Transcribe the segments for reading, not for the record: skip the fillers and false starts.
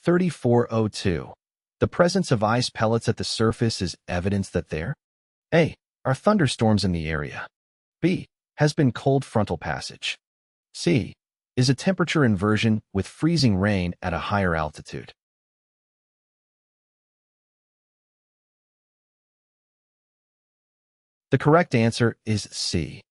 3402. The presence of ice pellets at the surface is evidence that there A. are thunderstorms in the area. B. has been cold frontal passage. C. is a temperature inversion with freezing rain at a higher altitude. The correct answer is C.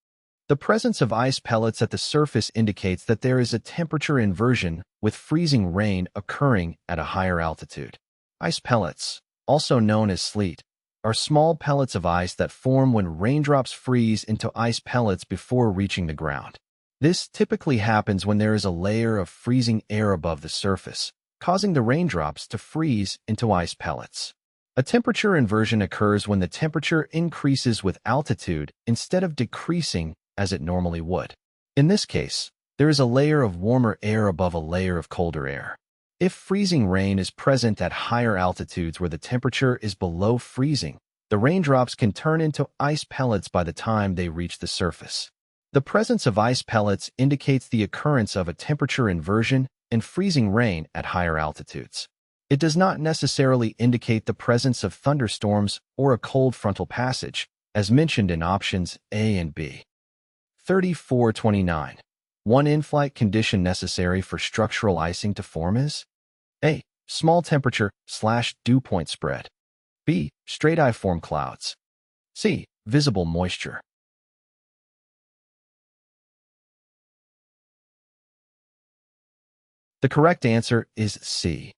The presence of ice pellets at the surface indicates that there is a temperature inversion with freezing rain occurring at a higher altitude. Ice pellets, also known as sleet, are small pellets of ice that form when raindrops freeze into ice pellets before reaching the ground. This typically happens when there is a layer of freezing air above the surface, causing the raindrops to freeze into ice pellets. A temperature inversion occurs when the temperature increases with altitude instead of decreasing as it normally would. In this case, there is a layer of warmer air above a layer of colder air. If freezing rain is present at higher altitudes where the temperature is below freezing, the raindrops can turn into ice pellets by the time they reach the surface. The presence of ice pellets indicates the occurrence of a temperature inversion and freezing rain at higher altitudes. It does not necessarily indicate the presence of thunderstorms or a cold frontal passage, as mentioned in options A and B. 3429. One in-flight condition necessary for structural icing to form is A. small temperature/dew point spread. B. stratiform clouds. C. visible moisture. The correct answer is C.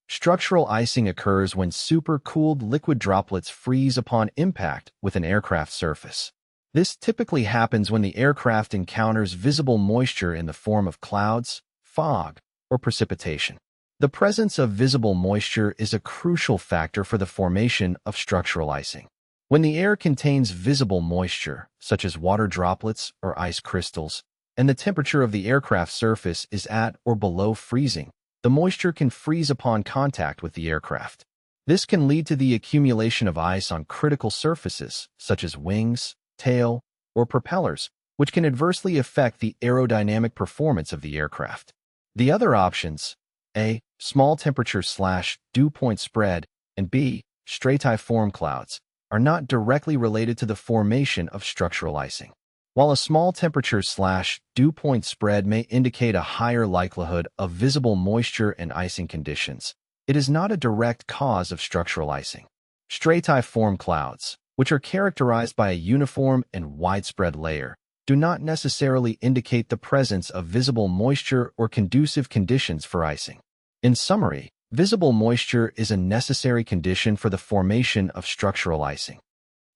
Structural icing occurs when supercooled liquid droplets freeze upon impact with an aircraft surface. This typically happens when the aircraft encounters visible moisture in the form of clouds, fog, or precipitation. The presence of visible moisture is a crucial factor for the formation of structural icing. When the air contains visible moisture, such as water droplets or ice crystals, and the temperature of the aircraft surface is at or below freezing, the moisture can freeze upon contact with the aircraft. This can lead to the accumulation of ice on critical surfaces, such as wings, tail, or propellers, which can adversely affect the aerodynamic performance of the aircraft. The other options, A. small temperature/dew point spread, and B. stratiform clouds, are not directly related to the formation of structural icing. While a small temperature/dew point spread may indicate a higher likelihood of visible moisture and icing conditions, it is not a direct cause of structural icing. Stratiform clouds, which are characterized by a uniform and widespread layer, do not necessarily indicate the presence of visible moisture or conducive conditions for icing. In summary, visible moisture is a necessary condition for the formation of structural icing.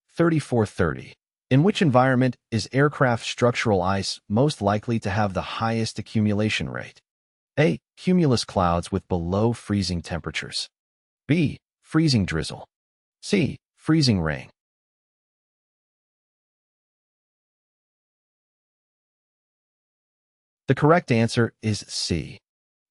3430. In which environment is aircraft structural ice most likely to have the highest accumulation rate? A. Cumulus clouds with below freezing temperatures. B. Freezing drizzle. C. Freezing rain. The correct answer is C.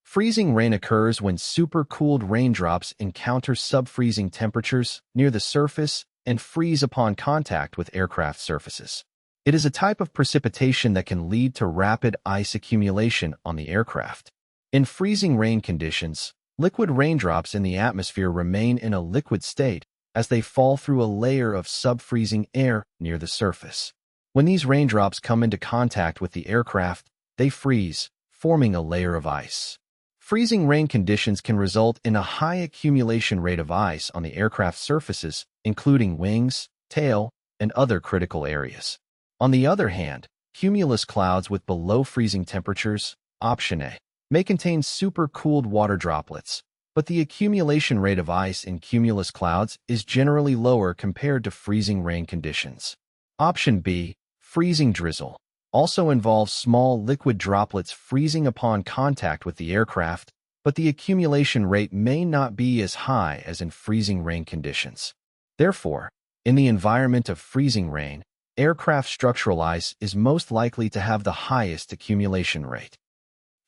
Freezing rain occurs when supercooled raindrops encounter sub-freezing temperatures near the surface and freeze upon contact with aircraft surfaces. It is a type of precipitation that can lead to rapid ice accumulation on the aircraft. In freezing rain conditions, liquid raindrops in the atmosphere remain in a liquid state as they fall through a layer of sub-freezing air near the surface. When these raindrops come into contact with the aircraft, they freeze, forming a layer of ice. Freezing rain conditions can result in a high accumulation rate of ice on the aircraft surfaces, including wings, tail, and other critical areas. On the other hand, cumulus clouds with below freezing temperatures, option A, may contain supercooled water droplets, but the accumulation rate of ice in cumulus clouds is generally lower compared to freezing rain conditions. Option B, freezing drizzle, also involves small liquid droplets freezing upon contact with the aircraft, but the accumulation rate may not be as high as in freezing rain conditions. Therefore, in the environment of freezing rain, aircraft structural ice is most likely to have the highest accumulation rate.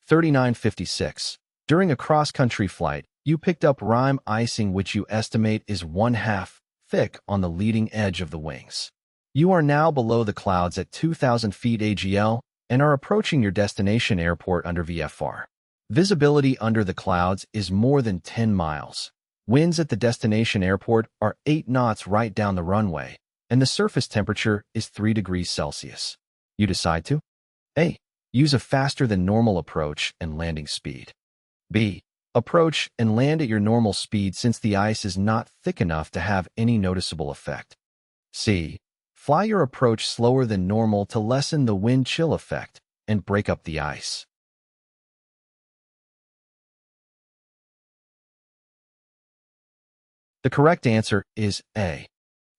3956. During a cross-country flight, you picked up Rime icing which you estimate is 1/2 thick on the leading edge of the wings. You are now below the clouds at 2,000 feet AGL and are approaching your destination airport under VFR. Visibility under the clouds is more than 10 miles. Winds at the destination airport are 8 knots right down the runway, and the surface temperature is 3 degrees Celsius. You decide to A. Use a faster than normal approach and landing speed. B. Approach and land at your normal speed since the ice is not thick enough to have any noticeable effect. C. Fly your approach slower than normal to lessen the wind chill effect and break up the ice. The correct answer is A.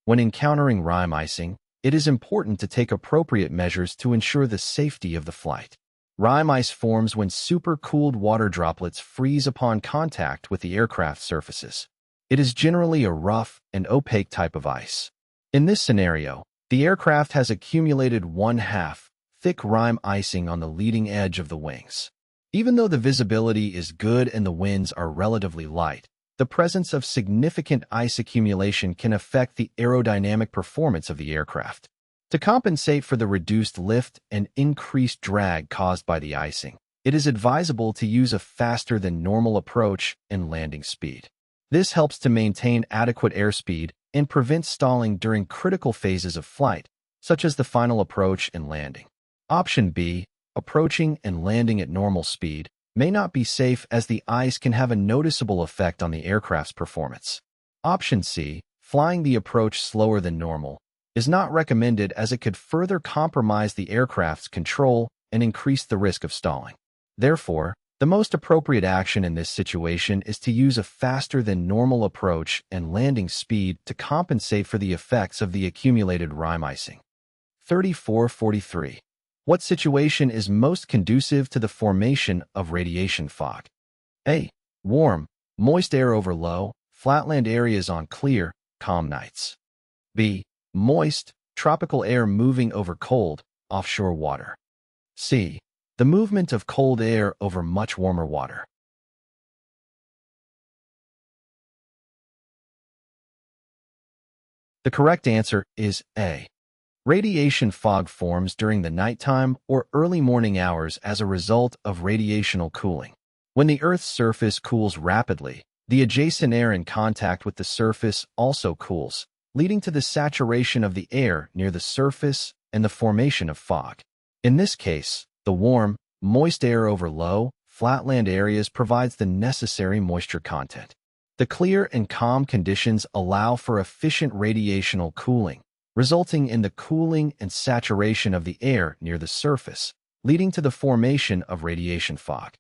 When encountering rime icing, it is important to take appropriate measures to ensure the safety of the flight. Rime ice forms when supercooled water droplets freeze upon contact with the aircraft surfaces. It is generally a rough and opaque type of ice. In this scenario, the aircraft has accumulated 1/2 thick rime icing on the leading edge of the wings. Even though the visibility is good and the winds are relatively light, the presence of significant ice accumulation can affect the aerodynamic performance of the aircraft. To compensate for the reduced lift and increased drag caused by the icing, it is advisable to use a faster than normal approach and landing speed. This helps to maintain adequate airspeed and prevent stalling during critical phases of flight, such as the final approach and landing. Option B, approaching and landing at normal speed, may not be safe as the ice can have a noticeable effect on the aircraft's performance. Option C, flying the approach slower than normal, is not recommended as it could further compromise the aircraft's control and increase the risk of stalling. Therefore, the most appropriate action in this situation is to use a faster than normal approach and landing speed to compensate for the effects of the accumulated rime icing. 3443. What situation is most conducive to the formation of radiation fog? A. Warm, moist air over low, flatland areas on clear, calm nights. B. Moist, tropical air moving over cold, offshore water. C. The movement of cold air over much warmer water. The correct answer is A. Radiation fog forms during the nighttime or early morning hours as a result of radiational cooling. When the Earth's surface cools rapidly, the adjacent air in contact with the surface also cools, leading to the saturation of the air near the surface and the formation of fog. In this case, the warm, moist air over low, flatland areas provides the necessary moisture content. The clear and calm conditions allow for efficient radiational cooling, resulting in the cooling and saturation of the air near the surface, leading to the formation of radiation fog.